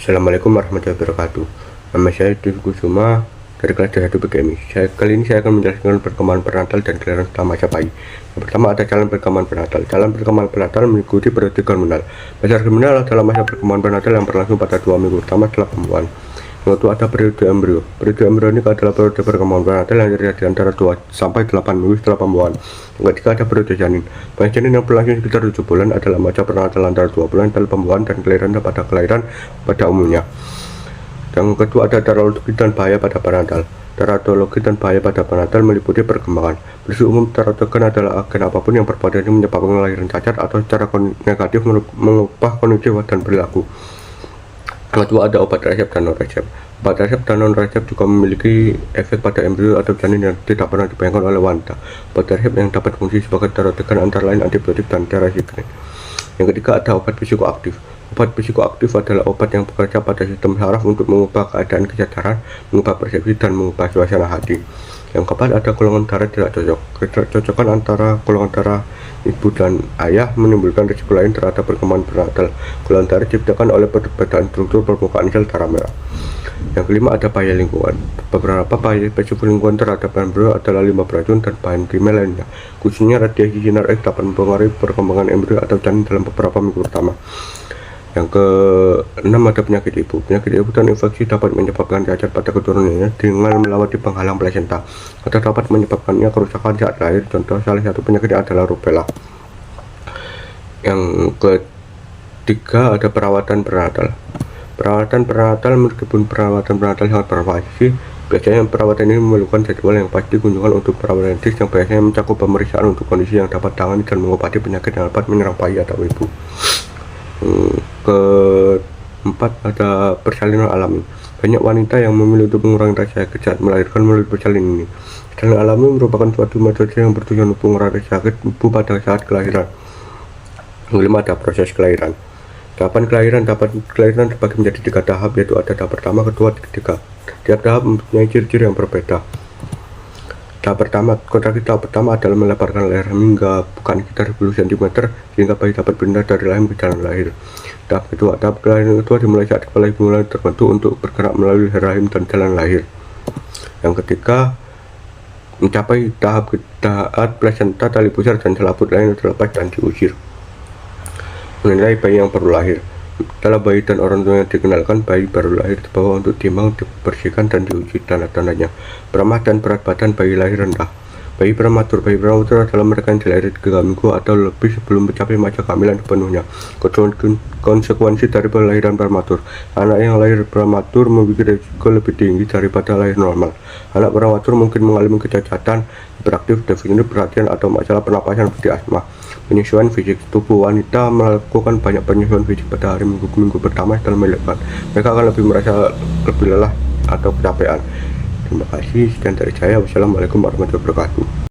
Assalamualaikum warahmatullahi wabarakatuh. Nama saya Dwi Kusuma dari kelas 1 PGMI. Kali ini saya akan menjelaskan perkembangan prenatal dan kelahiran setelah masa bayi. Yang pertama ada calon perkembangan prenatal. Calon perkembangan prenatal mengikuti periode hormonal. Masa hormonal adalah masa perkembangan prenatal yang berlangsung pada 2 minggu pertama setelah pembuahan. Yang kedua ada periode embrio. Periode embrio ini adalah periode perkembangan prenatal yang terjadi antara 2 sampai 8 minggu setelah pembuahan. Yang ketiga ada periode janin. Masa janin yang berlangsung sekitar 7 bulan adalah masa prenatal antara 2 bulan setelah pembuahan dan kelahiran pada kelahiran pada umumnya. Yang kedua ada teratologi dan bahaya pada prenatal. Teratologi dan bahaya pada prenatal meliputi perkembangan. Prinsip umum teratologi adalah agen apapun yang berpotensi menyebabkan kelahiran cacat atau secara negatif mengubah kondisi dan perilaku. Yang kedua ada obat resep dan non resep. Obat resep dan non resep juga memiliki efek pada embrio atau janin yang tidak pernah dibayangkan oleh wanita. Obat resep yang dapat fungsi sebagai terotekan antara lain antibiotik dan terasiklik. Yang ketiga ada obat psikoaktif. Obat psikoaktif adalah obat yang bekerja pada sistem saraf untuk mengubah keadaan kesadaran, mengubah persepsi, dan mengubah suasana hati. Yang keempat ada golongan darah tidak cocok. Ketidakcocokan antara golongan darah ibu dan ayah menimbulkan risiko lain terhadap perkembangan prenatal. Golongan darah diciptakan oleh perbedaan struktur permukaan sel darah merah. Yang kelima ada bahaya lingkungan. Beberapa bahaya resiko lingkungan terhadap embrio adalah limbah beracun dan bahan kimia lainnya. Khususnya radiasi sinar X dapat mempengaruhi perkembangan embrio atau janin dalam beberapa minggu pertama. Yang keenam ada penyakit ibu. Penyakit ibu dan infeksi dapat menyebabkan cacat pada keturunannya dengan melewati penghalang plasenta atau dapat menyebabkannya kerusakan saat lahir. Contoh salah satu penyakitnya adalah rubella. Yang ketiga ada perawatan prenatal. Perawatan prenatal meskipun perawatan prenatal sangat bervariasi, biasanya perawatan ini memerlukan jadwal yang pasti, kunjungan untuk perawat medis yang biasanya mencakup pemeriksaan untuk kondisi yang dapat ditangani dan mengobati penyakit yang dapat menyerang bayi atau ibu. Keempat ada persalinan alami. Banyak wanita yang memilih untuk mengurangi rasa sakit saat melahirkan melalui persalinan ini. Persalinan alami merupakan suatu metode yang bertujuan untuk mengurangi sakit ibu pada saat kelahiran. Yang kelima ada proses kelahiran. Tahapan kelahiran terbagi menjadi 3 tahap, yaitu ada tahap pertama, kedua, ketiga. Tiap tahap mempunyai ciri-ciri yang berbeda. Tahap pertama adalah melebarkan leher hingga bukan sekitar 10 cm sehingga bayi dapat berpindah dari rahim ke jalan lahir. Tahap kelahiran kedua dimulai saat kepala ibu mulai terbentuk untuk bergerak melalui rahim dan jalan lahir. Yang ketiga mencapai tahap plasenta, tali pusar, dan selaput lain terlepas dan diusir. Mengenai bayi yang baru lahir, setelah bayi dan orang tua yang dikenalkan, bayi baru lahir dibawa untuk ditimbang, dibersihkan, dan diuji tanda-tandanya. Beramah dan berat badan bayi lahir rendah. Bayi prematur adalah mereka yang dilahirkan 3 minggu atau lebih sebelum mencapai masa kehamilan sepenuhnya. Konsekuensi dari kelahiran prematur: anak yang lahir prematur memiliki risiko lebih tinggi daripada lahir normal. Anak prematur mungkin mengalami kecacatan, hiperaktif, defisit perhatian, atau masalah pernapasan seperti asma. Penyesuaian fisik. Tubuh wanita melakukan banyak penyesuaian fisik pada hari minggu pertama setelah melahirkan. Mereka akan lebih merasa lebih lelah atau kecapean. Terima kasih, sekian dari saya. Wassalamualaikum warahmatullahi wabarakatuh.